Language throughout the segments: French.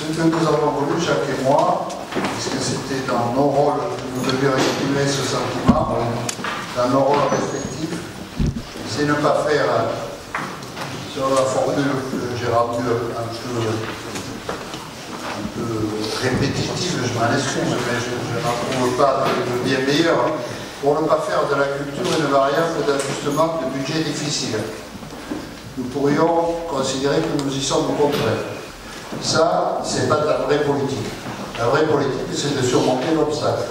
Ce que nous avons voulu, Jacques et moi, puisque c'était dans nos rôles que nous devions exprimer ce sentiment, dans nos rôles respectifs, c'est ne pas faire, sur la formule que j'ai rendue un peu répétitive, je m'en excuse, mais je n'en trouve pas de bien meilleur, pour ne pas faire de la culture une variable d'ajustement de budget difficile. Nous pourrions considérer que nous y sommes au contraire. Ça, c'est pas de la vraie politique. La vraie politique, c'est de surmonter l'obstacle.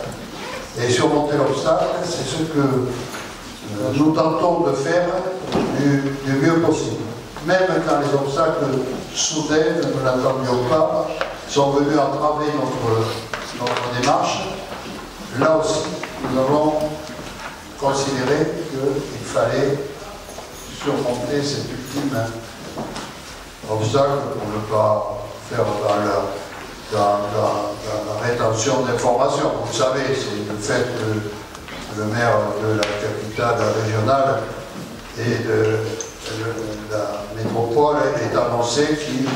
Et surmonter l'obstacle, c'est ce que nous tentons de faire du mieux possible. Même quand les obstacles soudains, nous ne l'attendions pas, sont venus entraver notre démarche, là aussi, nous avons considéré qu'il fallait surmonter cet ultime obstacle pour ne pas faire dans la rétention d'informations. Vous savez, c'est le fait que le maire de la capitale régionale et de la métropole ait annoncé qu'il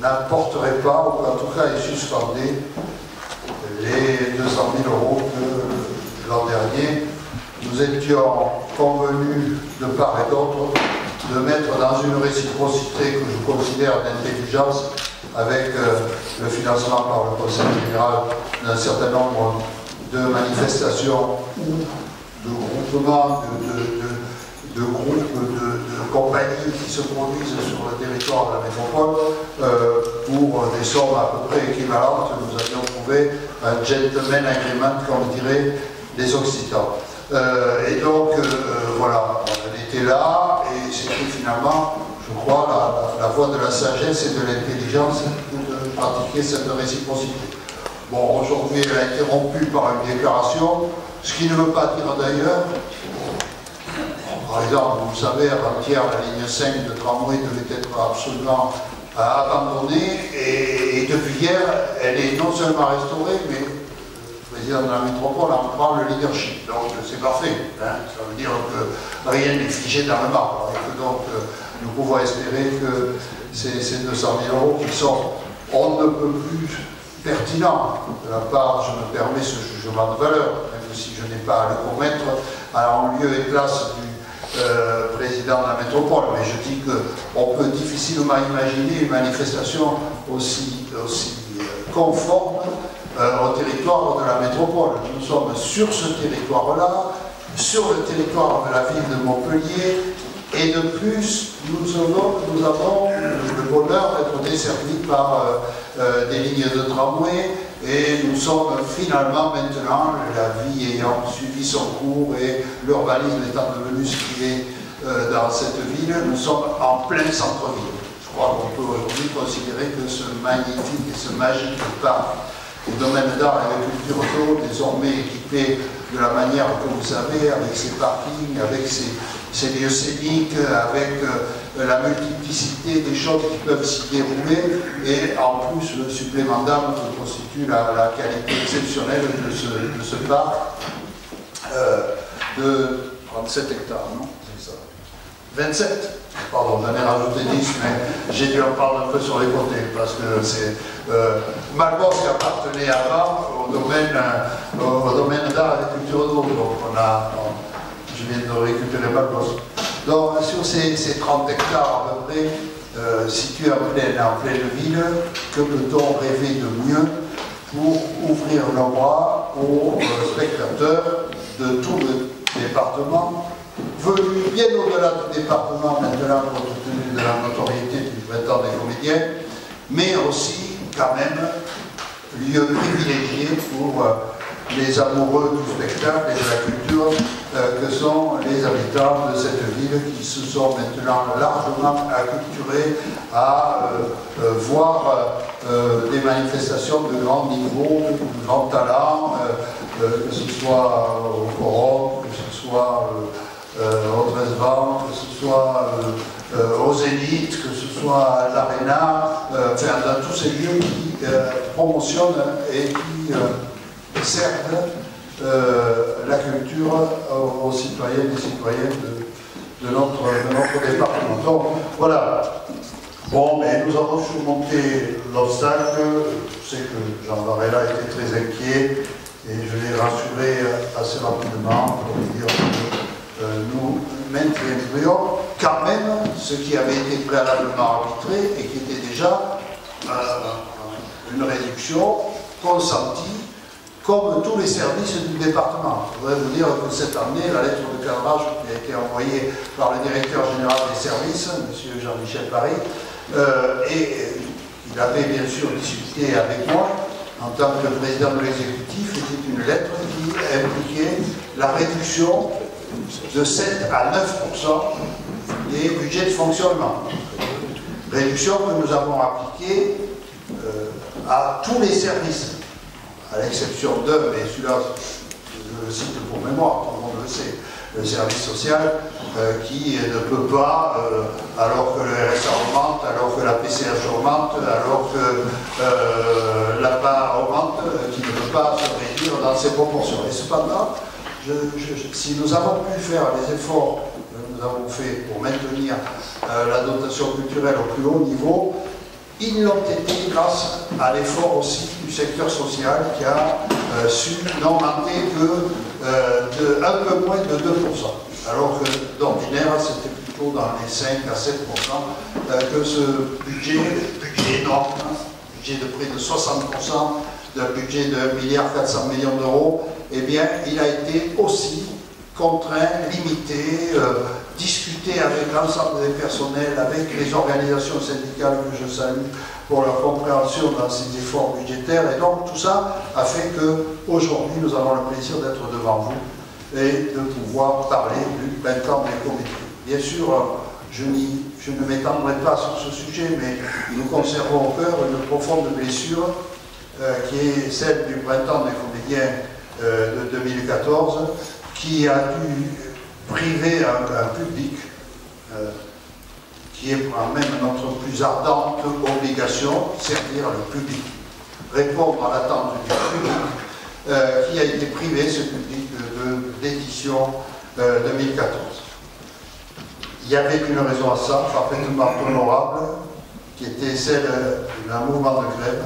n'apporterait pas, ou en tout cas il suspendait les 200 000 € que l'an dernier nous étions convenus de part et d'autre de mettre dans une réciprocité que je considère d'intelligence avec le financement par le Conseil général d'un certain nombre de manifestations ou de groupements, de groupes, de compagnies qui se produisent sur le territoire de la métropole pour des sommes à peu près équivalentes. Nous avions trouvé un gentleman agreement, comme diraient les Occitans. Et donc, voilà, elle était là, et c'était finalement, je crois, la voie de la sagesse et de l'intelligence de pratiquer cette réciprocité. Bon, aujourd'hui, elle a été rompue par une déclaration, ce qui ne veut pas dire d'ailleurs, par exemple, vous savez, avant-hier, la ligne 5 de tramway devait être absolument abandonnée, et depuis hier, elle est non seulement restaurée, mais président de la métropole en prend le leadership. Donc c'est parfait. Hein. Ça veut dire que rien n'est figé dans le marbre. Et que donc nous pouvons espérer que ces 200 000 € qui sont on ne peut plus pertinents de la part, je me permets ce jugement de valeur, même si je n'ai pas à le commettre en lieu et place du président de la métropole. Mais je dis qu'on peut difficilement imaginer une manifestation aussi conforme au territoire de la métropole. Nous sommes sur ce territoire-là, sur le territoire de la ville de Montpellier, et de plus, nous avons le bonheur d'être desservis par des lignes de tramway, et nous sommes finalement maintenant, la vie ayant suivi son cours et l'urbanisme étant devenu ce qu'il est dans cette ville, nous sommes en plein centre-ville. Je crois qu'on peut aujourd'hui considérer que ce magnifique et ce magique parc le domaine d'art et de culture d'eau, désormais équipé de la manière que vous savez, avec ses parkings, avec ses lieux scéniques, avec la multiplicité des choses qui peuvent s'y dérouler, et en plus le supplément d'âme que constitue la qualité exceptionnelle de ce parc de 37 hectares, non? C'est ça. 27. Pardon, j'en ai rajouté 10, mais j'ai dû en parler un peu sur les côtés, parce que c'est Malbos qui appartenait avant au domaine d'art et de culture d'eau, donc je viens de récupérer Malbos. Donc sur ces 30 hectares à peu près, situés en pleine ville, que peut-on rêver de mieux pour ouvrir nos bras aux spectateurs de tout le département, venu bien au-delà du département maintenant, compte tenu de la notoriété du printemps des comédiens, mais aussi, quand même, lieu privilégié pour les amoureux du spectacle et de la culture que sont les habitants de cette ville qui se sont maintenant largement acculturés à voir des manifestations de grand niveau, de grand talent, que ce soit au Forum, que ce soit au Dresban, que ce soit au Zénith, que ce soit à l'Arena, enfin dans tous ces lieux qui promotionnent et qui servent la culture aux citoyennes et citoyens de notre département. Donc voilà, Bon, mais nous avons surmonté l'obstacle. Je sais que Jean Varela était très inquiet et je l'ai rassuré assez rapidement pour lui dire que nous maintiendrions quand même ce qui avait été préalablement arbitré et qui était déjà une réduction consentie comme tous les services du département. Je voudrais vous dire que cette année, la lettre de cadrage qui a été envoyée par le directeur général des services, M. Jean-Michel Paris, et il avait bien sûr discuté avec moi en tant que président de l'exécutif, était une lettre qui impliquait la réduction de 7 à 9% des budgets de fonctionnement. Réduction que nous avons appliquée à tous les services, à l'exception d'un, mais celui-là, je le cite pour mémoire, tout le monde le sait, le service social qui ne peut pas, alors que le RSA augmente, alors que la PCH augmente, alors que l'APA augmente, qui ne peut pas se réduire dans ses proportions. Et cependant, si nous avons pu faire les efforts que nous avons fait pour maintenir la dotation culturelle au plus haut niveau, ils l'ont été grâce à l'effort aussi du secteur social qui a su n'augmenter que un peu moins de 2%. Alors que d'ordinaire, c'était plutôt dans les 5 à 7% que ce budget énorme, budget de près de 60%, d'un budget de 1,4 milliard d'euros, eh bien, il a été aussi contraint, limité, discuté avec l'ensemble des personnels, avec les organisations syndicales que je salue pour leur compréhension dans ces efforts budgétaires. Et donc tout ça a fait qu'aujourd'hui nous avons le plaisir d'être devant vous et de pouvoir parler du printemps des comédies. Bien sûr, je ne m'étendrai pas sur ce sujet, mais nous conservons au cœur une profonde blessure qui est celle du printemps des comédiens de 2014, qui a dû priver un public qui est quand même notre plus ardente obligation, servir le public, répondre à l'attente du public, qui a été privé, ce public, de l'édition 2014. Il y avait une raison à ça, parfaitement honorable, qui était celle d'un mouvement de grève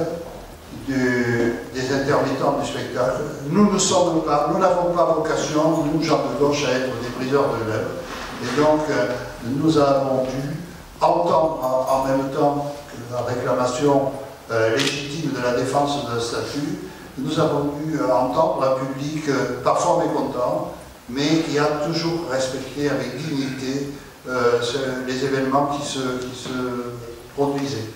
des intermittents du spectacle. Nous n'avons pas vocation, nous, gens de gauche, à être des briseurs de grève. Et donc, nous avons dû entendre en même temps que la réclamation légitime de la défense d'un statut, nous avons dû entendre un public parfois mécontent, mais qui a toujours respecté avec dignité les événements qui se produisaient.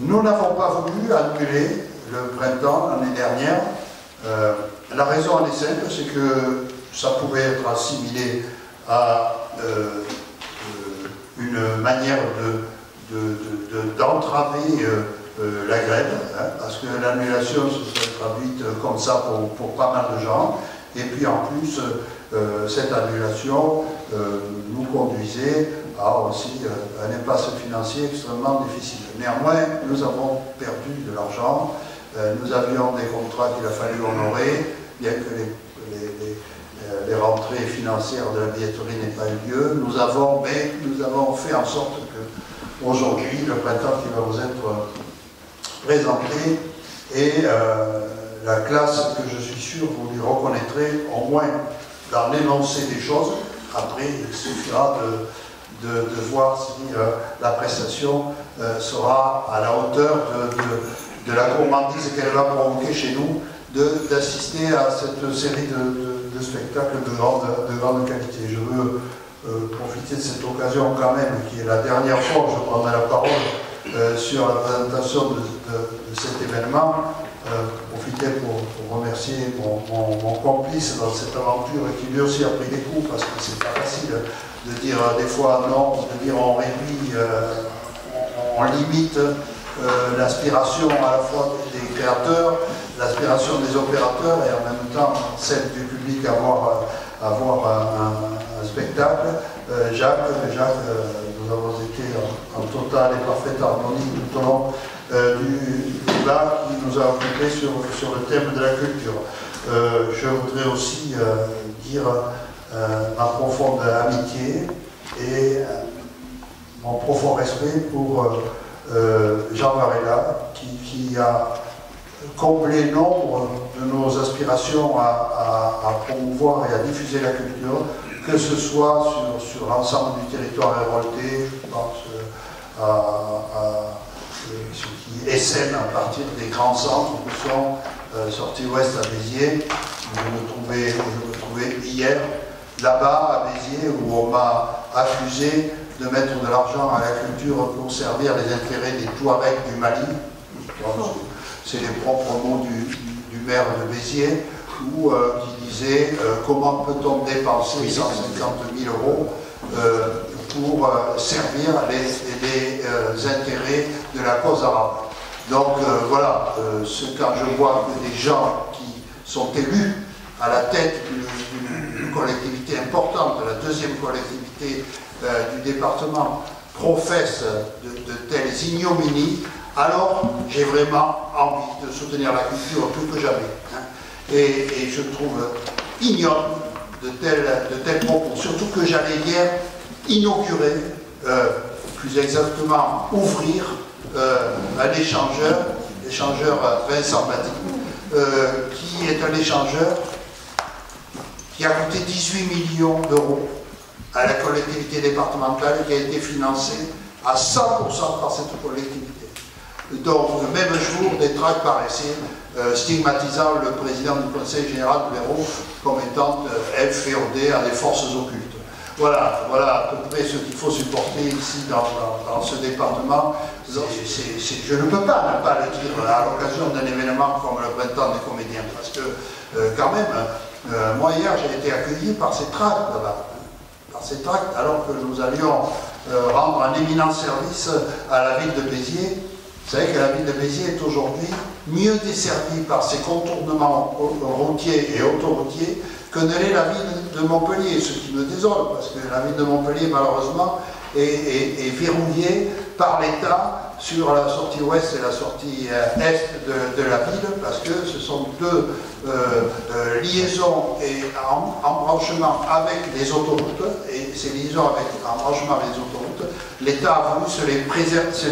Nous n'avons pas voulu annuler le printemps l'année dernière. La raison elle est simple, c'est que ça pouvait être assimilé à une manière d'entraver la grève, hein, parce que l'annulation se serait traduite comme ça pour pas mal de gens. Et puis en plus, cette annulation nous conduisait à aussi un impasse financier extrêmement difficile. Néanmoins, nous avons perdu de l'argent, nous avions des contrats qu'il a fallu honorer, bien que les rentrées financières de la billetterie n'aient pas eu lieu. Nous avons fait en sorte que aujourd'hui, le printemps qui va vous être présenté est la classe que je suis sûr vous lui reconnaîtrez, au moins dans l'énoncé des choses. Après, il suffira de voir si la prestation sera à la hauteur de la gourmandise qu'elle va provoquer chez nous, d'assister à cette série de spectacles de grande qualité. Je veux profiter de cette occasion quand même, qui est la dernière fois que je prendrai la parole sur la présentation de cet événement, profiter pour remercier mon complice dans cette aventure qui lui aussi a pris des coups, parce que c'est pas facile de dire des fois non, de dire on réduit, on limite l'aspiration à la fois des créateurs, l'aspiration des opérateurs et en même temps celle du public à voir un spectacle. Jacques, nous avons été en totale et parfaite harmonie tout au long du débat qui nous a occupé sur le thème de la culture. Je voudrais aussi dire ma profonde amitié et mon profond respect pour Jean Varela, qui a comblé nombre de nos aspirations à promouvoir et à diffuser la culture, que ce soit sur l'ensemble du territoire révolté. Je pense à ce qui essaime à partir des grands centres que sont Sortie Ouest à Béziers. Je me trouvais hier là-bas à Béziers où on m'a accusé de mettre de l'argent à la culture pour servir les intérêts des Touaregs du Mali. C'est les propres mots du maire de Béziers, qui disait comment peut-on dépenser 150 000 € pour servir les intérêts de la cause arabe. Donc voilà, quand je vois que des gens qui sont élus à la tête d'une collectivité importante, la deuxième collectivité du département, professent de telles ignominies, alors j'ai vraiment envie de soutenir la culture plus que jamais. Hein. Et je trouve ignoble de tels propos, surtout que j'allais hier inaugurer, plus exactement ouvrir un échangeur, l'échangeur Vincent Badi, qui est un échangeur qui a coûté 18 millions d'euros à la collectivité départementale et qui a été financé à 100% par cette collectivité. Donc, le même jour, des tracts paraissaient stigmatisant le président du Conseil général de l'Hérault comme étant inféodé à des forces occultes. Voilà à peu près ce qu'il faut supporter ici dans ce département. Je ne peux pas ne pas le dire à l'occasion d'un événement comme le Printemps des comédiens, parce que quand même, moi hier j'ai été accueilli par ces tracts là-bas, alors que nous allions rendre un éminent service à la ville de Béziers. Vous savez que la ville de Béziers est aujourd'hui mieux desservie par ses contournements routiers et autoroutiers que ne l'est la ville de Montpellier, ce qui me désole, parce que la ville de Montpellier, malheureusement, est verrouillée par l'État sur la sortie ouest et la sortie est de la ville, parce que ce sont deux liaisons et embranchements avec les autoroutes, et ces liaisons avec embranchements avec les autoroutes, l'État a voulu se les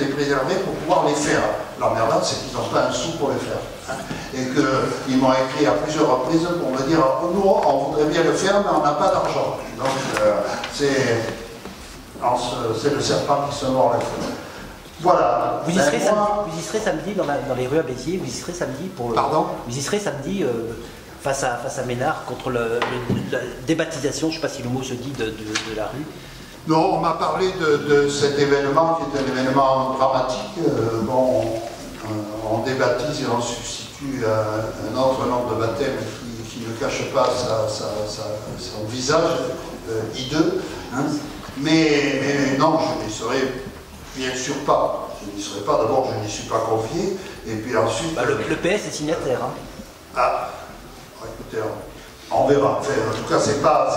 préserver pour pouvoir les faire. L'emmerdade, c'est qu'ils n'ont pas un sou pour les faire. Hein, et qu'ils m'ont écrit à plusieurs reprises pour me dire « Nous, on voudrait bien le faire, mais on n'a pas d'argent. » Donc, c'est le serpent qui se mord la queue. Voilà. Vous y serez samedi dans les rues à Béziers, vous y serez samedi pour... Pardon ? Vous y serez samedi face à Ménard contre la débaptisation, je ne sais pas si le mot se dit, de la rue. Non, on m'a parlé de cet événement qui est un événement dramatique. On débaptise et on substitue un autre nom de baptême qui ne cache pas son visage hideux. Hein. Mais non, je n'y serai bien sûr pas. Je n'y serai pas. D'abord, je n'y suis pas convié. Et puis ensuite... le PS est signataire. Hein. Ah, écoutez, on verra. Enfin, en tout cas, c'est pas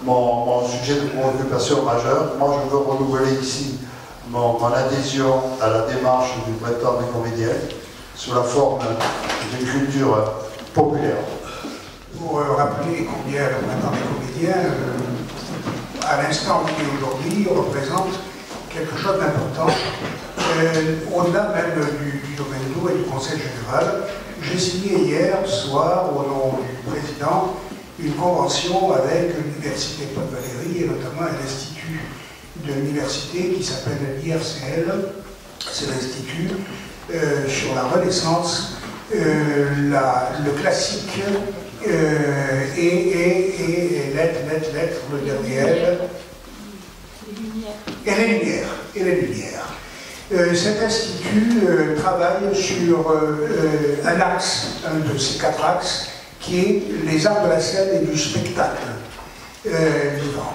mon sujet de préoccupation majeur. Moi, je veux renouveler ici mon adhésion à la démarche du Printemps des comédiens sous la forme d'une culture populaire. Pour rappeler combien le Printemps des comédiens, à l'instant où il est aujourd'hui, représente quelque chose d'important. Au-delà même du domaine d'eau et du Conseil général, j'ai signé hier soir, au nom du président, une convention avec l'Université Paul Valéry et notamment un institut de l'université qui s'appelle l'IRCL. C'est l'Institut sur la Renaissance, le classique et l'être, le dernier L. Et les lumières. Cet institut travaille sur un axe, un de ces 4 axes, qui est les arts de la scène et du spectacle vivant.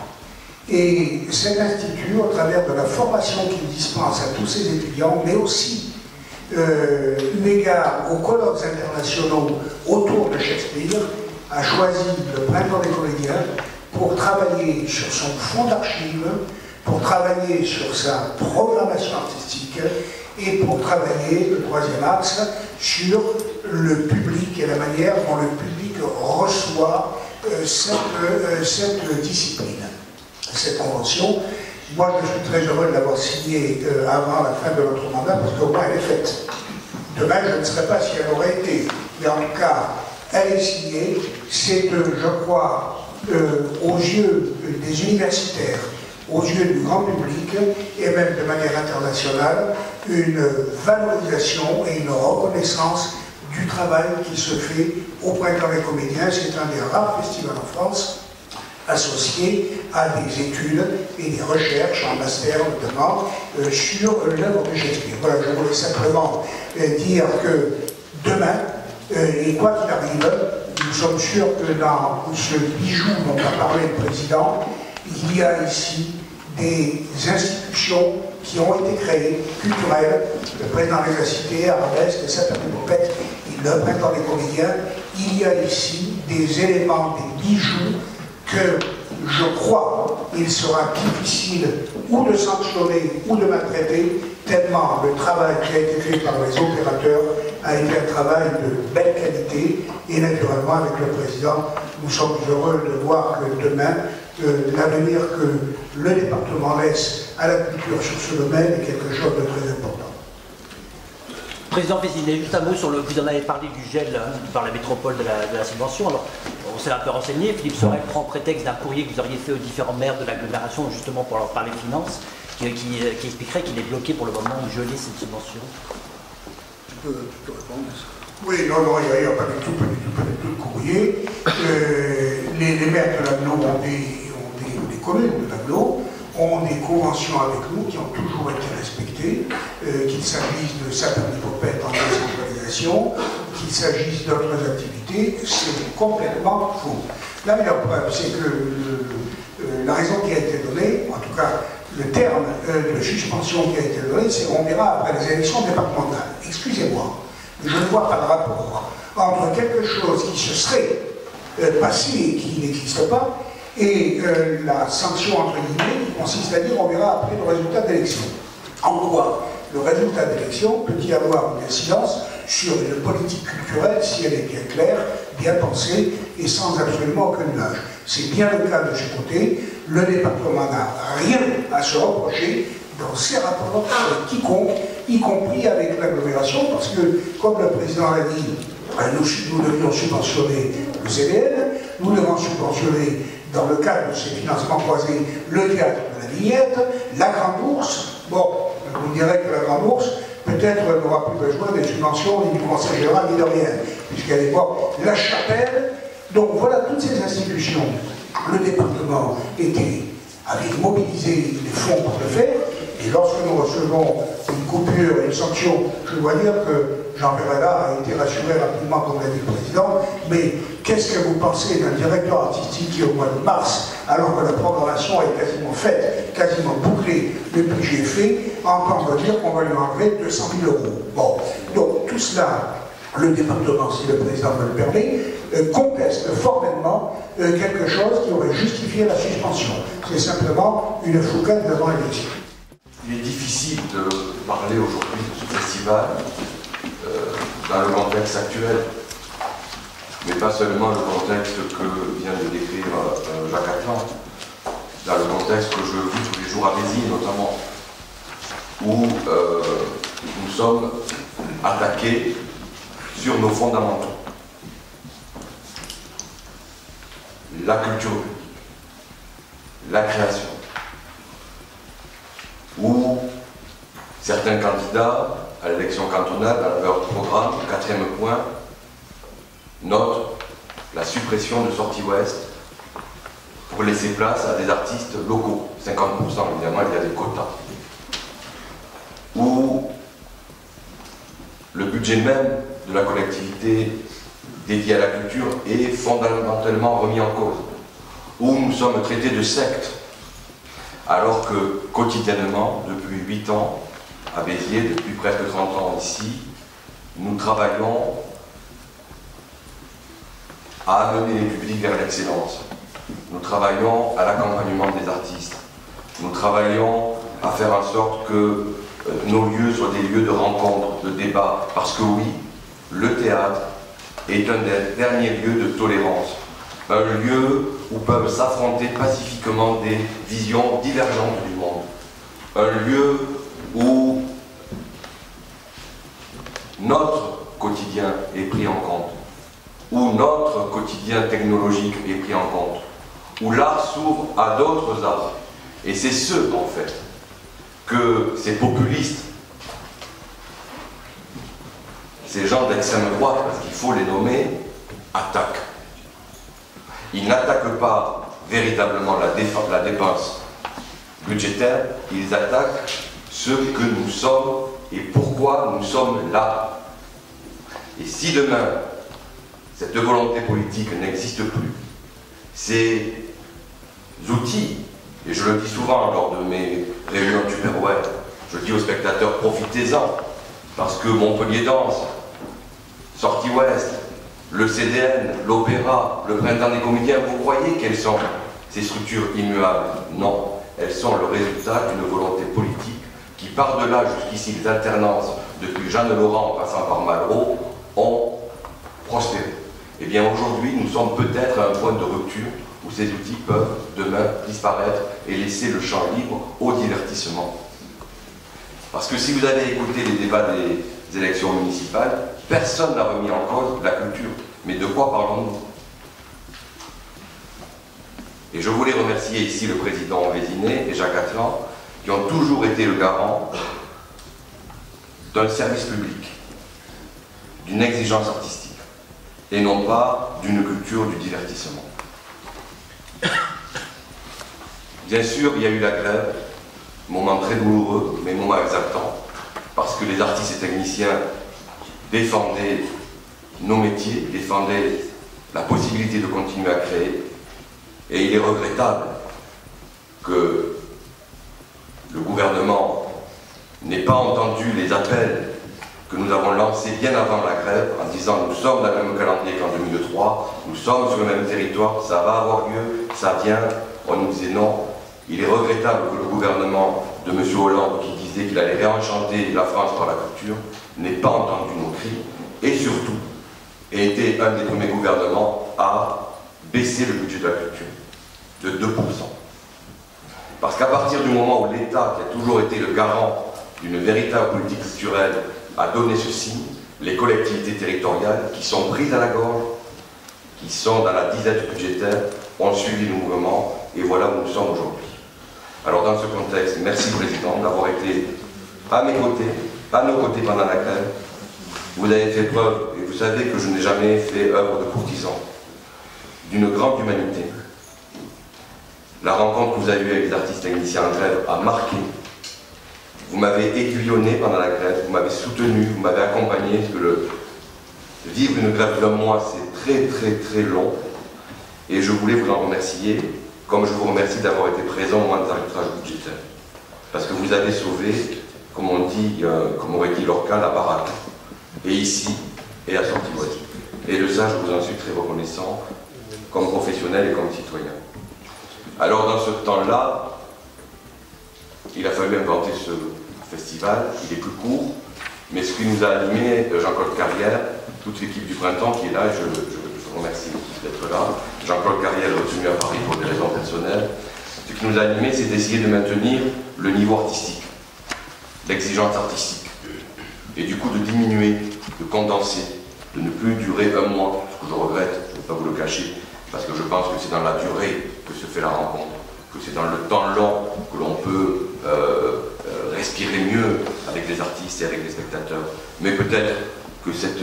Et cet institut, au travers de la formation qu'il dispense à tous ses étudiants, mais aussi eu égard aux colloques internationaux autour de Shakespeare, a choisi le Printemps des comédiens pour travailler sur son fonds d'archives, pour travailler sur sa programmation artistique et pour travailler, le 3e axe, sur le public et la manière dont le public reçoit cette discipline. Cette convention Moi, je suis très heureux de l'avoir signée avant la fin de notre mandat, parce qu'au moins elle est faite. Demain, je ne sais pas si elle aurait été. Mais en tout cas, elle est signée. C'est, je crois, aux yeux des universitaires, aux yeux du grand public, et même de manière internationale, une valorisation et une reconnaissance du travail qui se fait au Printemps des comédiens. C'est un des rares festivals en France associés à des études et des recherches en master notamment sur l'œuvre de Shakespeare. Voilà, je voulais simplement dire que demain, et quoi qu'il arrive, nous sommes sûrs que dans ce bijou dont a parlé le président, il y a ici des institutions qui ont été créées, culturelles. Le président les a citées, Arabesque, Saint-Pédopette, le Printemps des comédiens. Il y a ici des éléments, des bijoux que je crois il sera difficile ou de sanctionner ou de maltraiter, tellement le travail qui a été fait par les opérateurs a été un travail de belle qualité. Et naturellement, avec le président, nous sommes heureux de voir que demain, l'avenir que le département laisse à la culture sur ce domaine est quelque chose de très important. Président Vésinet, juste un mot sur le. Vous en avez parlé du gel par la métropole de la subvention. Alors, on s'est un peu renseigné. Philippe Sorel prend prétexte d'un courrier que vous auriez fait aux différents maires de l'agglomération, justement pour leur parler finances, qui expliquerait qu'il est bloqué pour le moment ou gelé cette subvention. Tu peux répondre à ça. Oui, non, il n'y a pas du tout de courrier. Les maires de l'Aglo ont des communes de l'Aglo ont des conventions avec nous qui ont toujours été respectées, qu'il s'agisse de Saint-Pédopette en décentralisation, qu'il s'agisse d'autres activités, c'est complètement faux. La meilleure preuve, c'est que la raison qui a été donnée, en tout cas le terme de suspension qui a été donné, c'est qu'on verra après les élections départementales. Excusez-moi, je ne vois pas de rapport entre quelque chose qui se serait passé et qui n'existe pas, et la sanction entre guillemets qui consiste à dire on verra après le résultat d'élection. En quoi le résultat d'élection peut-il avoir une incidence sur une politique culturelle si elle est bien claire, bien pensée et sans absolument aucun nuage? C'est bien le cas de ce côté. Le département n'a rien à se reprocher dans ses rapports avec quiconque, y compris avec l'agglomération, parce que, comme le président l'a dit, nous devions subventionner le CDN, nous devons subventionner, dans le cadre de ces financements croisés, le théâtre de la Vignette, la Grande Ourse. Bon, vous direz que la Grande Ourse, peut-être n'aura plus besoin des subventions ni du Conseil général ni de rien, puisqu'à l'époque, la Chapelle. Donc voilà, toutes ces institutions, le département avait mobilisé les fonds pour le faire, et lorsque nous recevons une coupure et une sanction, je dois dire que Jean Perella a été rassuré rapidement, comme l'a dit le président, mais qu'est-ce que vous pensez d'un directeur artistique qui, au mois de mars, alors que la programmation est quasiment faite, quasiment bouclée, le budget fait, entendre dire qu'on va lui enlever 200 000 €. Bon, donc tout cela, le département, si le président me le permet, conteste formellement quelque chose qui aurait justifié la suspension. C'est simplement une foucade devant l'élection. Il est difficile de parler aujourd'hui de ce festival dans le contexte actuel, mais pas seulement le contexte que vient de décrire Jacques Atlan, dans le contexte que je vis tous les jours à Béziers notamment, où nous sommes attaqués sur nos fondamentaux. La culture, la création, où certains candidats à l'élection cantonale, dans leur programme, 4e point, notent la suppression de Sortie Ouest pour laisser place à des artistes locaux, 50%, évidemment, il y a des quotas. Où le budget même de la collectivité dédiée à la culture est fondamentalement remis en cause, où nous sommes traités de secte, alors que quotidiennement, depuis 8 ans, à Béziers, depuis presque 30 ans ici, nous travaillons à amener les publics vers l'excellence. Nous travaillons à l'accompagnement des artistes. Nous travaillons à faire en sorte que nos lieux soient des lieux de rencontre, de débat, parce que oui, le théâtre est un des derniers lieux de tolérance, un lieu où peuvent s'affronter pacifiquement des visions divergentes du monde. Un lieu où notre quotidien est pris en compte, où notre quotidien technologique est pris en compte, où l'art s'ouvre à d'autres arts. Et c'est ce, en fait, que ces populistes, ces gens d'extrême droite, parce qu'il faut les nommer, attaquent. Ils n'attaquent pas véritablement la dépense budgétaire, ils attaquent ce que nous sommes et pourquoi nous sommes là. Et si demain, cette volonté politique n'existe plus, ces outils, et je le dis souvent lors de mes réunions de Tupperware, je dis aux spectateurs, profitez-en, parce que Montpellier Danse, Sortie Ouest, le CDN, l'Opéra, le Printemps des Comédiens, vous croyez quelles sont ces structures immuables? Non, elles sont le résultat d'une volonté politique qui, par-delà jusqu'ici les alternances, depuis Jeanne Laurent en passant par Malraux, ont prospéré. Eh bien aujourd'hui, nous sommes peut-être à un point de rupture où ces outils peuvent demain disparaître et laisser le champ libre au divertissement. Parce que si vous avez écouté les débats des élections municipales, personne n'a remis en cause la culture. Mais de quoi parlons-nous? Et je voulais remercier ici le président Vézinet et Jacques Atlan, qui ont toujours été le garant d'un service public, d'une exigence artistique, et non pas d'une culture du divertissement. Bien sûr, il y a eu la grève, moment très douloureux, mais moment exaltant, parce que les artistes et techniciens défendaient nos métiers, défendaient la possibilité de continuer à créer, et il est regrettable que le gouvernement n'ait pas entendu les appels que nous avons lancés bien avant la grève, en disant nous sommes dans le même calendrier qu'en 2003, nous sommes sur le même territoire, ça va avoir lieu, ça vient. On nous disait non. Il est regrettable que le gouvernement de M. Hollande, qui disait qu'il allait réenchanter la France par la culture, n'ait pas entendu nos cris, et surtout ait été un des premiers gouvernements à baisser le budget de la culture de 2%. Parce qu'à partir du moment où l'État, qui a toujours été le garant d'une véritable politique culturelle, a donné ce signe, les collectivités territoriales, qui sont prises à la gorge, qui sont dans la disette budgétaire, ont suivi le mouvement, et voilà où nous sommes aujourd'hui. Alors dans ce contexte, merci Président d'avoir été à mes côtés, à nos côtés pendant la grève. Vous avez fait preuve, et vous savez que je n'ai jamais fait œuvre de courtisan, d'une grande humanité. La rencontre que vous avez eue avec les artistes techniciens en grève a marqué. Vous m'avez aiguillonné pendant la grève, vous m'avez soutenu, vous m'avez accompagné, parce que vivre une grève d'un mois, c'est très long. Et je voulais vous en remercier, comme je vous remercie d'avoir été présent au moment des arbitrages budgétaires. Parce que vous avez sauvé, comme on dit, comme aurait dit Lorca, la baraque. Et ici, et à Sortie Ouest. Et de ça, je vous en suis très reconnaissant, comme professionnel et comme citoyen. Alors dans ce temps-là, il a fallu inventer ce festival, il est plus court, mais ce qui nous a animé, Jean-Claude Carrière, toute l'équipe du Printemps qui est là, je remercie d'être là. Jean-Claude Carrière est retenu à Paris pour des raisons personnelles. Ce qui nous a animé, c'est d'essayer de maintenir le niveau artistique, l'exigence artistique, et du coup de diminuer, de condenser, de ne plus durer un mois, ce que je regrette, je ne vais pas vous le cacher, parce que je pense que c'est dans la durée que se fait la rencontre, que c'est dans le temps long que l'on peut respirer mieux avec les artistes et avec les spectateurs. Mais peut-être que cette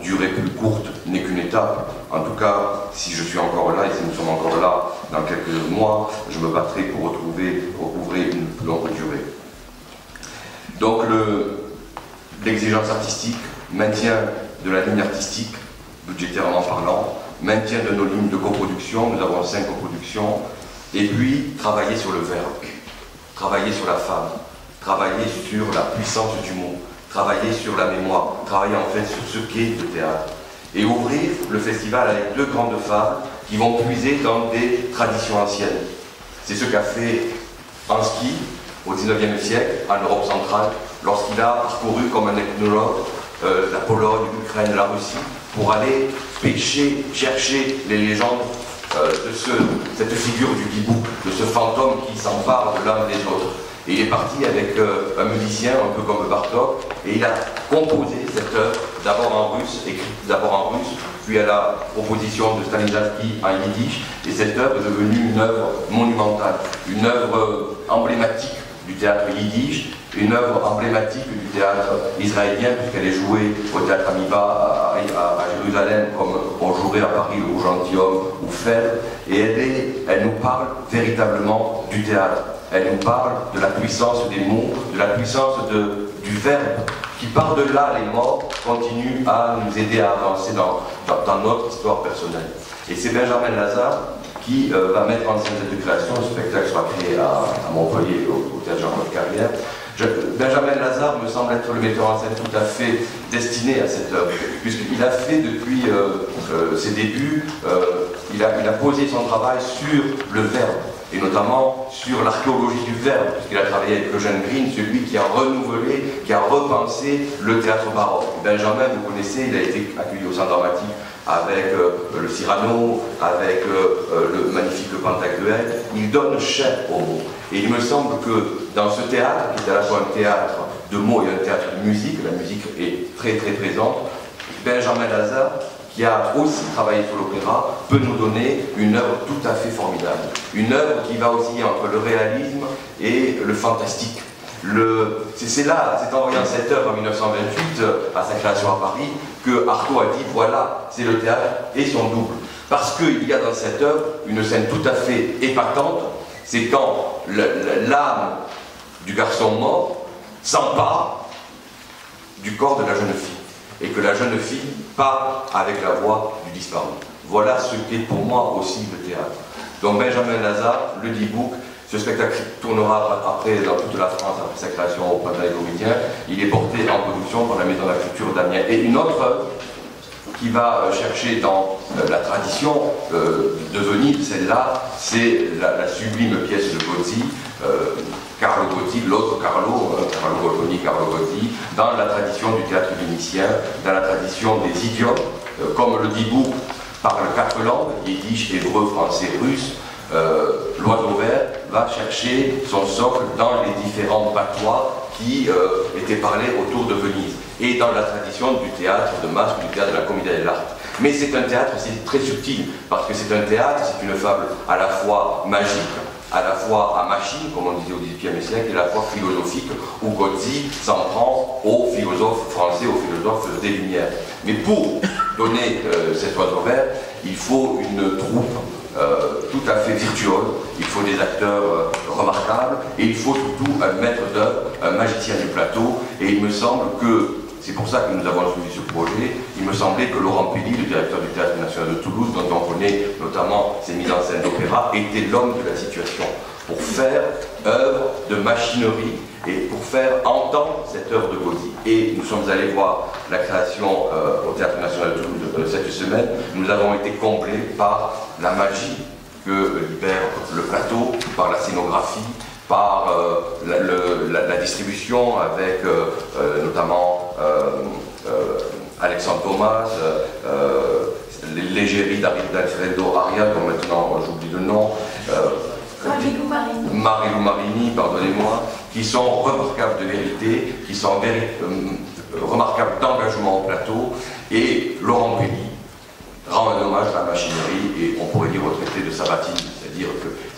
durée plus courte n'est qu'une étape. En tout cas, si je suis encore là, et si nous sommes encore là dans quelques mois, je me battrai pour recouvrer une plus longue durée. Donc l'exigence artistique, maintien de la ligne artistique, budgétairement parlant, maintien de nos lignes de coproduction, nous avons 5 coproductions, et puis travailler sur le verbe, travailler sur la femme, travailler sur la puissance du mot, travailler sur la mémoire, travailler en fait sur ce qu'est le théâtre, et ouvrir le festival avec 2 grandes femmes qui vont puiser dans des traditions anciennes. C'est ce qu'a fait Ansky au XIXe siècle, en Europe centrale, lorsqu'il a parcouru comme un ethnologue la Pologne, l'Ukraine, la Russie, pour aller pêcher, chercher les légendes cette figure du hibou, de ce fantôme qui s'empare de l'un des autres. Et il est parti avec un musicien, un peu comme Bartók, et il a composé cette œuvre, d'abord en russe, écrite d'abord en russe, puis à la proposition de Stanislavski en yiddish, et cette œuvre est devenue une œuvre monumentale, une œuvre emblématique du théâtre yiddish, une œuvre emblématique du théâtre israélien, puisqu'elle est jouée au théâtre Amiba à Jérusalem, comme on jouerait à Paris le Gentilhomme ou Fèvre, et elle nous parle véritablement du théâtre. Elle nous parle de la puissance des mots, de la puissance du verbe, qui par-delà les morts continue à nous aider à avancer dans notre histoire personnelle. Et c'est Benjamin Lazare qui va mettre en scène cette création. Le spectacle sera créé à Montpellier, au théâtre Jean-Claude Carrière. Benjamin Lazare me semble être le metteur en scène tout à fait destiné à cette œuvre, puisqu'il a fait depuis ses débuts, il a posé son travail sur le verbe, et notamment sur l'archéologie du verbe, puisqu'il a travaillé avec Eugène Green, celui qui a renouvelé, qui a repensé le théâtre baroque. Benjamin, vous connaissez, il a été accueilli au Centre dramatique avec le Cyrano, avec le magnifique Pantagruel. Il donne chair aux mots. Et il me semble que dans ce théâtre, qui est à la fois un théâtre de mots et un théâtre de musique, la musique est très très présente, Benjamin Lazare, qui a aussi travaillé sur l'opéra, peut nous donner une œuvre tout à fait formidable. Une œuvre qui va osciller entre le réalisme et le fantastique. C'est en voyant cette œuvre en 1928, à sa création à Paris, que Artaud a dit, voilà, c'est le théâtre et son double. Parce qu'il y a dans cette œuvre une scène tout à fait épatante, c'est quand l'âme du garçon mort s'empare du corps de la jeune fille, et que la jeune fille part avec la voix du disparu. Voilà ce qu'est pour moi aussi le théâtre. Donc Benjamin Lazare, le D-Book, ce spectacle tournera après dans toute la France après sa création au Printemps Comédien. Il est porté en production par la Maison de la Culture d'Amiens. Et une autre œuvre qui va chercher dans la tradition de Venise, celle-là, c'est la sublime pièce de Gozzi, Carlo Gozzi, l'autre Carlo, Carlo Goldoni, Carlo Gozzi, dans la tradition du théâtre vénitien, dans la tradition des idiomes, comme le D-Book parle 4 langues, yiddish, hébreu, français, russe. L'oiseau vert va chercher son socle dans les différents patois qui étaient parlés autour de Venise et dans la tradition du théâtre de masque, du théâtre de la commedia dell'arte. Mais c'est un théâtre aussi très subtil, parce que c'est un théâtre, c'est une fable à la fois magique, à la fois à machine, comme on disait au XVIIIe siècle, et à la fois philosophique, où Gozzi s'en prend aux philosophes français, aux philosophes des Lumières. Mais pour donner cet oiseau vert, il faut une troupe tout à fait virtuose, il faut des acteurs remarquables, et il faut surtout un maître d'œuvre, un magicien du plateau, et il me semble que, c'est pour ça que nous avons suivi ce projet, il me semblait que Laurent Pelli, le directeur du Théâtre National de Toulouse, dont on connaît notamment ses mises en scène d'opéra, était l'homme de la situation, pour faire œuvre de machinerie, et pour faire entendre cette œuvre de Gozzi. Et nous sommes allés voir la création au Théâtre National de Toulouse cette semaine. Nous avons été comblés par la magie que libère le plateau, par la scénographie, par la distribution avec notamment Alexandre Thomas, l'égérie d'Alfredo Aria, dont maintenant j'oublie le nom, Marie-Lou Marini, pardonnez-moi, qui sont remarquables de vérité, qui sont remarquables d'engagement au plateau, et Laurent Pelli rend un hommage à la machinerie, et on pourrait dire au traité de Sabatini, c'est-à-dire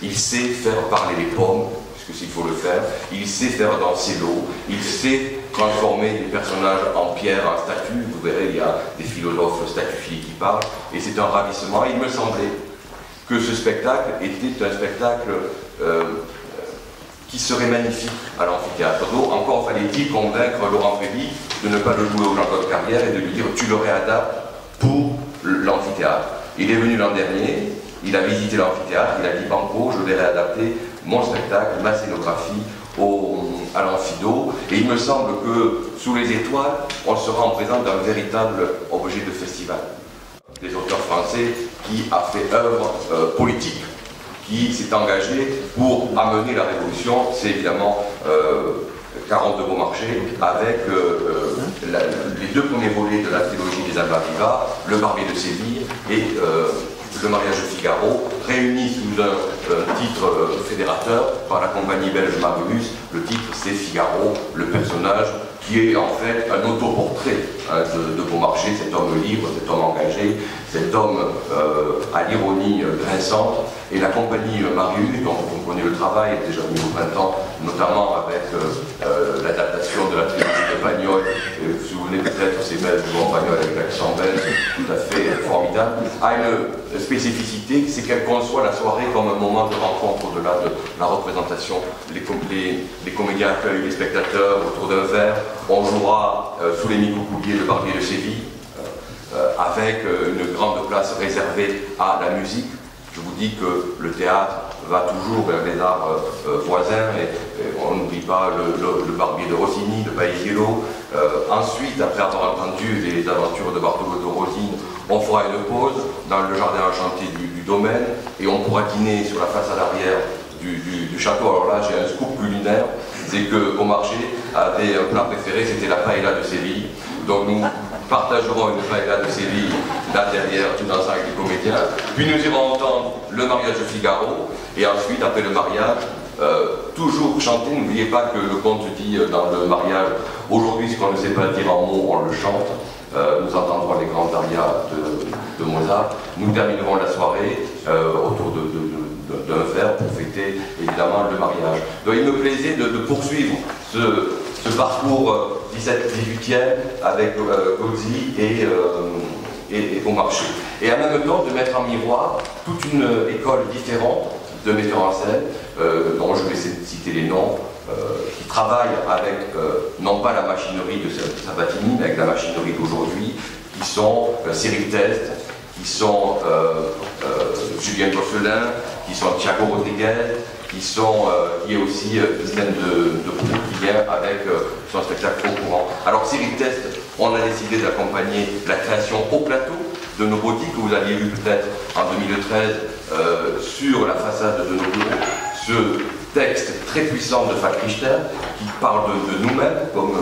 qu'il sait faire parler les pommes, puisque s'il faut le faire, il sait faire danser l'eau, il sait transformer des personnages en pierre, en statues. Vous verrez, il y a des philosophes statufiés qui parlent, et c'est un ravissement. Il me semblait que ce spectacle était un spectacle qui serait magnifique à l'amphithéâtre. Donc, encore fallait-il convaincre Laurent Pelli de ne pas le jouer au Jean-Claude Carrière et de lui dire « tu le réadaptes pour l'amphithéâtre ». Il est venu l'an dernier, il a visité l'amphithéâtre, il a dit « Banco, je vais réadapter mon spectacle, ma scénographie à l'amphido ». Et il me semble que sous les étoiles, on sera en présence d'un véritable objet de festival. Des auteurs français qui a fait œuvre politique, qui s'est engagé pour amener la révolution, c'est évidemment 40 de Beaumarchais, avec les 2 premiers volets de la trilogie des Alba Viva, Le Barbier de Séville et Le mariage de Figaro, réuni sous un titre fédérateur par la compagnie belge Marius. Le titre c'est Figaro, le personnage qui est en fait un autoportrait de Beaumarchais, cet homme libre, cet homme engagé, cet homme à l'ironie grinçante. Et la compagnie Marius, dont on connaît le travail, est déjà venu au printemps, notamment avec l'adaptation de la trilogie de Pagnol. Vous vous souvenez peut-être, c'est Belge ou Pagnol avec l'accent belge, tout à fait formidable, a une spécificité, c'est qu'elle conçoit la soirée comme un moment de rencontre au-delà de la représentation. Les comédiens accueillent les spectateurs autour d'un verre. On jouera sous les micro-couliers le Barbier de Séville, avec une grande place réservée à la musique. Je vous dis que le théâtre va toujours vers les arts voisins, et on n'oublie pas le Barbier de Rossini, de Paisiello. Ensuite, après avoir entendu les aventures de Bartolomeo Rosine, on fera une pause dans le jardin enchanté du domaine, et on pourra dîner sur la façade arrière du château. Alors là, j'ai un scoop culinaire, c'est que Beaumarchais avait un plat préféré, c'était la paella de Séville. Donc nous partagerons une paella de Séville là derrière, tout ensemble avec les comédiens. Puis nous irons entendre le mariage de Figaro, et ensuite, après le mariage, toujours chanter. N'oubliez pas que le conte dit dans le mariage, aujourd'hui ce qu'on ne sait pas dire en mots, on le chante. Nous entendrons les grands arias de Mozart. Nous terminerons la soirée autour d'un verre pour fêter évidemment le mariage. Donc il me plaisait de poursuivre ce parcours 17-18e avec Gozzi et Beaumarchais. Et en même temps de mettre en miroir toute une école différente de metteurs en scène, dont je vais citer les noms, qui travaillent avec non pas la machinerie de Sabatini, mais avec la machinerie d'aujourd'hui, qui sont Cyril Test, qui sont Julien Gosselin, qui sont Thiago Rodriguez, qui est aussi Ghislaine de Proulx, qui vient avec son spectacle Au courant. Alors Cyril Test, on a décidé d'accompagner la création au plateau de nos boutiques, que vous aviez vu peut-être en 2013 sur la façade de nos bureaux, ce texte très puissant de Falk Richter qui parle de nous-mêmes, comme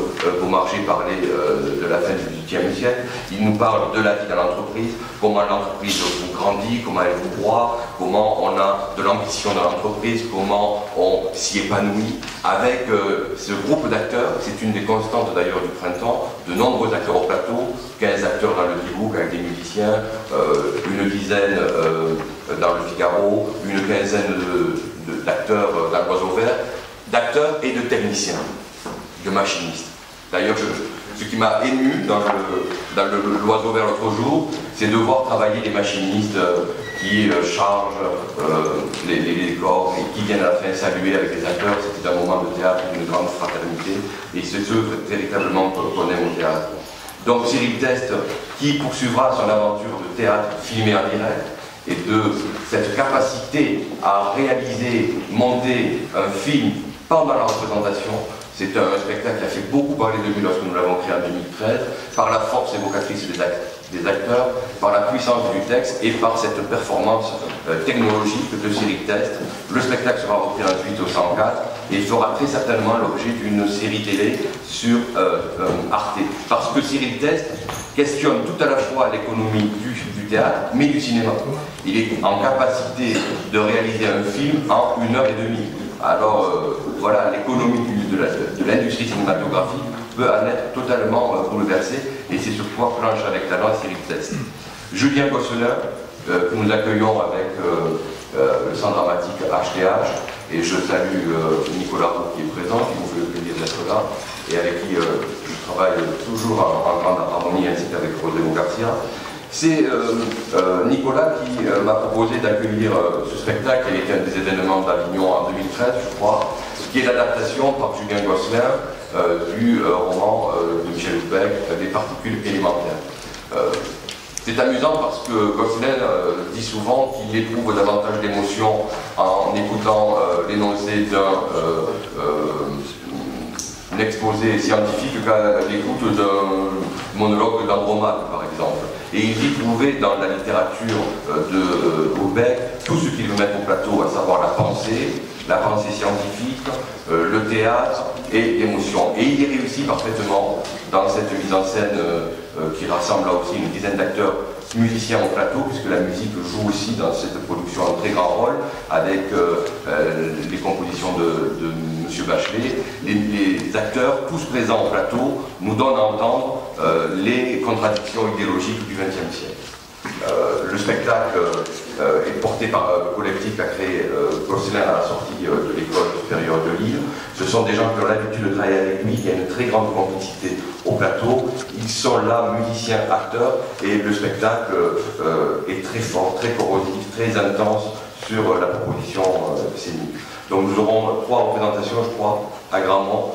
Beaumarchais parlait de la fin du XVIIIe siècle. Il nous parle de la vie dans l'entreprise, comment l'entreprise vous grandit, comment elle vous broie, comment on a de l'ambition dans l'entreprise, comment on s'y épanouit. Avec ce groupe d'acteurs, c'est une des constantes d'ailleurs du printemps, de nombreux acteurs au plateau, 15 acteurs dans le Dibouk avec des musiciens, une dizaine dans le Figaro, une quinzaine d'acteurs dans l'Oiseau Vert, d'acteurs et de techniciens, de machinistes. D'ailleurs, ce qui m'a ému dans l'Oiseau Vert l'autre jour, c'est de voir travailler les machinistes qui chargent les décors et qui viennent à la fin saluer avec les acteurs. C'était un moment de théâtre d'une grande fraternité, et c'est ce véritablement qu'on aime au théâtre. Donc Cyril Test, qui poursuivra son aventure de théâtre filmé en direct, et de cette capacité à réaliser, monter un film pendant la représentation. C'est un spectacle qui a fait beaucoup parler de lui lorsque nous l'avons créé en 2013, par la force évocatrice des acteurs, par la puissance du texte et par cette performance technologique de Cyril Test. Le spectacle sera repris ensuite au 104 et il fera très certainement l'objet d'une série télé sur Arte. Parce que Cyril Test questionne tout à la fois l'économie du théâtre, mais du cinéma. Il est en capacité de réaliser un film en 1h30. Alors voilà, l'économie de l'industrie cinématographique peut en être totalement bouleversée, et c'est sur quoi planche avec talent Cyril Test. Julien Gosselin, que nous accueillons avec le centre dramatique HTH, et je salue Nicolas Roux qui est présent, qui nous fait le plaisir d'être là, et avec qui je travaille toujours en grande harmonie, ainsi qu'avec Rodrigo Garcia. C'est Nicolas qui m'a proposé d'accueillir ce spectacle, qui était un des événements d'Avignon en 2013, je crois, qui est l'adaptation par Julien Gosselin du roman de Michel Houellebecq, Des particules élémentaires. C'est amusant parce que Gosselin dit souvent qu'il éprouve davantage d'émotion en écoutant l'énoncé d'un exposé scientifique qu'à l'écoute d'un monologue d'Andromaque, par exemple. Et il y trouvait dans la littérature de Houellebecq tout ce qu'il veut mettre au plateau, à savoir la pensée scientifique, le théâtre et l'émotion. Et il y réussit parfaitement dans cette mise en scène qui rassemble là aussi une dizaine d'acteurs musiciens au plateau, puisque la musique joue aussi dans cette production un très grand rôle, avec les compositions de M. Bachelet. Les acteurs, tous présents au plateau, nous donnent à entendre les contradictions idéologiques du XXe siècle. Le spectacle est porté par le collectif qu'a créé Gosselin à la sortie de l'école supérieure de Lille. Ce sont des gens qui ont l'habitude de travailler avec lui, il y a une très grande complicité au plateau. Ils sont là, musiciens, acteurs, et le spectacle est très fort, très corrosif, très intense sur la proposition scénique. Donc nous aurons 3 représentations, je crois, à Grammont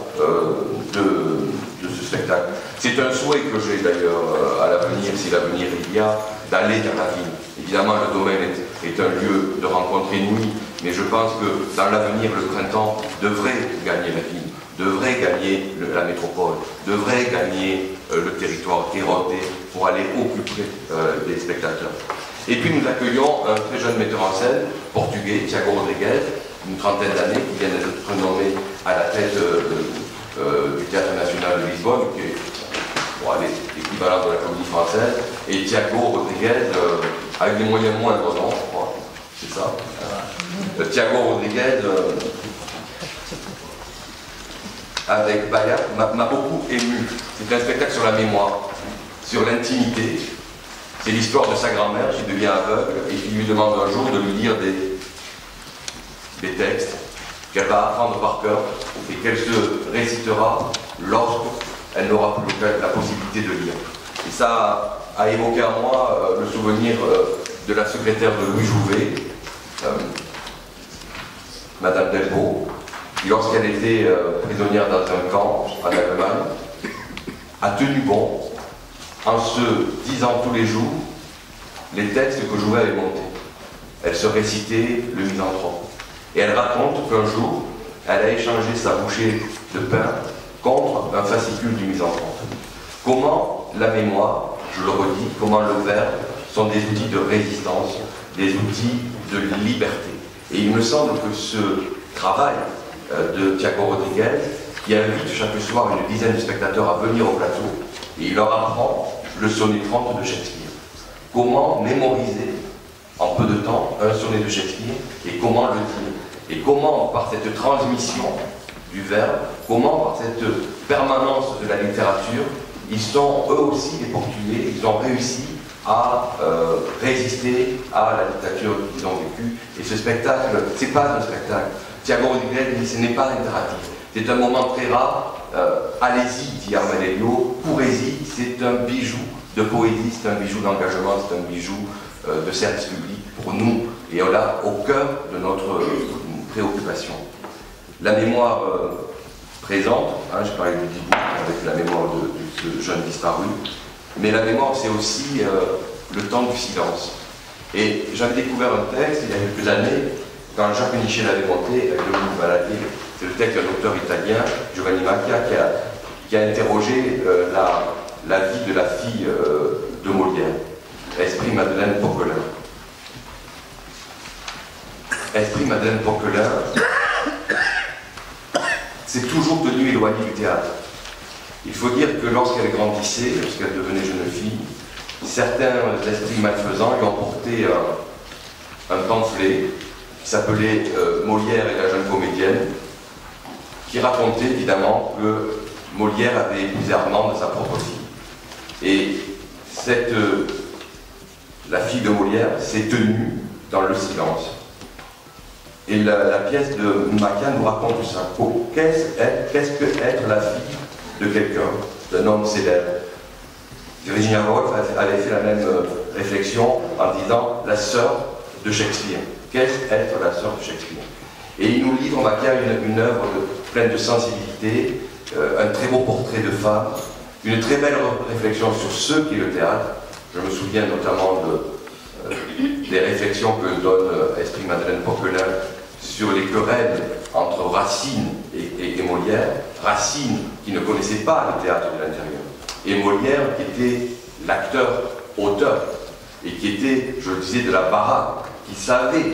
de ce spectacle. C'est un souhait que j'ai d'ailleurs à l'avenir, si l'avenir il y a, d'aller dans la ville. Évidemment, le domaine est un lieu de rencontre inouï, mais je pense que dans l'avenir, le printemps devrait gagner la ville, devrait gagner la métropole, devrait gagner le territoire érodé pour aller au plus près des spectateurs. Et puis nous accueillons un très jeune metteur en scène portugais, Tiago Rodrigues, une trentaine d'années, qui vient d'être nommé à la tête du Théâtre National de Lisbonne, qui est l'équivalent de la Comédie Française, et Tiago Rodrigues, avec des moyens moindres, non, je crois, c'est ça. Tiago Rodrigues, avec Bayat, m'a beaucoup ému. C'est un spectacle sur la mémoire, sur l'intimité. C'est l'histoire de sa grand-mère qui devient aveugle et qui lui demande un jour de lui lire des textes qu'elle va apprendre par cœur et qu'elle se récitera lorsqu'elle n'aura plus la possibilité de lire. Et ça a évoqué à moi le souvenir de la secrétaire de Louis Jouvet, Madame Delvaux, qui lorsqu'elle était prisonnière dans un camp en Allemagne, a tenu bon en se disant tous les jours les textes que Jouvet avait montés. Elle se récitait le Misanthrope. Et elle raconte qu'un jour, elle a échangé sa bouchée de pain contre un fascicule du Misanthrope. Comment la mémoire, je le redis, comment le verbe sont des outils de résistance, des outils de liberté. Et il me semble que ce travail de Tiago Rodrigues, qui invite chaque soir une dizaine de spectateurs à venir au plateau, et il leur apprend le sonnet 30 de Shakespeare. Comment mémoriser en peu de temps un sonnet de Shakespeare et comment le dire. Et comment, par cette transmission du verbe, comment, par cette permanence de la littérature, ils sont eux aussi des Portugais, ils ont réussi à résister à la dictature qu'ils ont vécue. Et ce spectacle, c'est pas un spectacle. Tiago Rodrigues dit ce n'est pas interactif. C'est un moment très rare. Allez-y, dit Armel Elio. Poésie, c'est un bijou de poésie, c'est un bijou d'engagement, c'est un bijou de service public pour nous. Et on l'a au cœur de notre préoccupation. La mémoire présente, hein, je parlais du Dibou avec la mémoire de ce jeune disparu, mais la mémoire c'est aussi le temps du silence. Et j'avais découvert un texte il y a quelques années, quand Jacques Niché l'avait monté avec le Mouv' Baladier. C'est le texte d'un auteur italien, Giovanni Macchia, qui a interrogé la vie de la fille de Molière, Esprit Madeleine Poquelin. Esprit Madeleine Poquelin s'est toujours tenue éloignée du théâtre. Il faut dire que lorsqu'elle grandissait, lorsqu'elle devenait jeune fille, certains esprits malfaisants lui ont porté un pamphlet qui s'appelait Molière et la jeune comédienne, qui racontait évidemment que Molière avait épousé Armande, sa propre fille. Et la fille de Molière s'est tenue dans le silence. Et la pièce de Macchia nous raconte ça. Qu'est-ce que être la fille de quelqu'un, d'un homme célèbre? Virginia Woolf avait fait la même réflexion en disant la sœur de Shakespeare. Qu'est-ce être la sœur de Shakespeare? Et il nous livre, Macchia, une œuvre pleine de sensibilité, un très beau portrait de femme, une très belle réflexion sur ce qu'est le théâtre. Je me souviens notamment des réflexions que donne Esprit Madeleine Poquelin sur les querelles entre Racine et Molière. Racine qui ne connaissait pas le théâtre de l'intérieur, et Molière qui était l'acteur-auteur, et qui était, je le disais, de la baraque, qui savait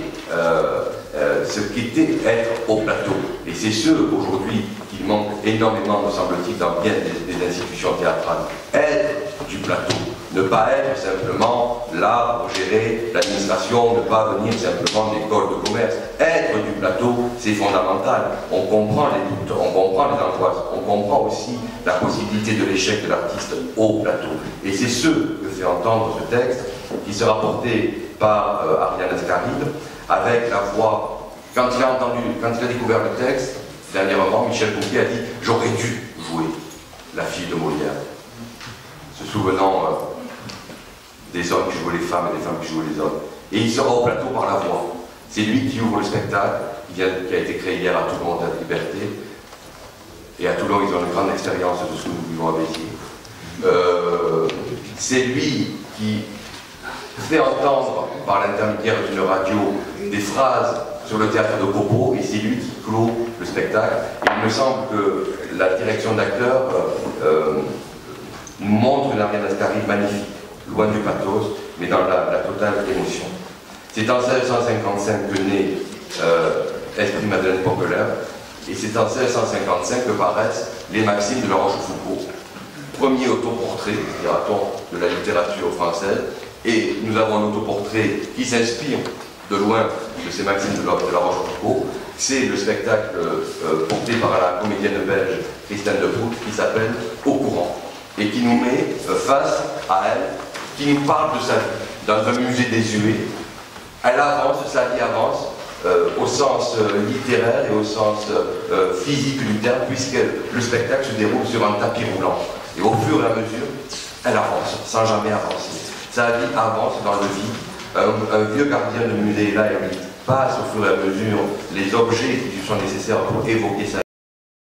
ce qu'était être au plateau. Et c'est ce aujourd'hui qui manque énormément, me semble-t-il, dans bien des institutions théâtrales. Être du plateau, Ne pas être simplement là pour gérer l'administration, ne pas venir simplement d'école de commerce. Être du plateau, c'est fondamental. On comprend les doutes, on comprend les angoisses, on comprend aussi la possibilité de l'échec de l'artiste au plateau. Et c'est ce que fait entendre ce texte, qui sera porté par Ariane Ascaride, avec la voix. Quand il a découvert le texte, dernièrement, Michel Bouquet a dit « J'aurais dû jouer la fille de Molière », se souvenant des hommes qui jouaient les femmes et des femmes qui jouaient les hommes. Et il sera au plateau par la voix. C'est lui qui ouvre le spectacle, qui a été créé hier à Toulon, à la Liberté. Et à Toulon, ils ont une grande expérience de ce que nous vivons à Béziers. C'est lui qui fait entendre, par l'intermédiaire d'une radio, des phrases sur le théâtre de Copeau, et c'est lui qui clôt le spectacle. Et il me semble que la direction d'acteurs nous montre une Ariane Ascaride magnifique, loin du pathos, mais dans la totale émotion. C'est en 1655 que naît Esprit Madeleine Populaire, et c'est en 1655 que paraissent les Maximes de La Rochefoucauld. Premier autoportrait, dira-t-on, de la littérature française, et nous avons un autoportrait qui s'inspire de loin de ces Maximes de La Rochefoucauld. C'est le spectacle porté par la comédienne belge Christine de Prout, qui s'appelle Au courant, et qui nous met face à elle, qui nous parle de sa vie dans un musée désuet. Elle avance, sa vie avance, au sens littéraire et au sens physique du terme, puisque le spectacle se déroule sur un tapis roulant. Et au fur et à mesure, elle avance, sans jamais avancer. Sa vie avance dans le vide. Un vieux gardien de musée est là et lui passe au fur et à mesure les objets qui lui sont nécessaires pour évoquer sa vie.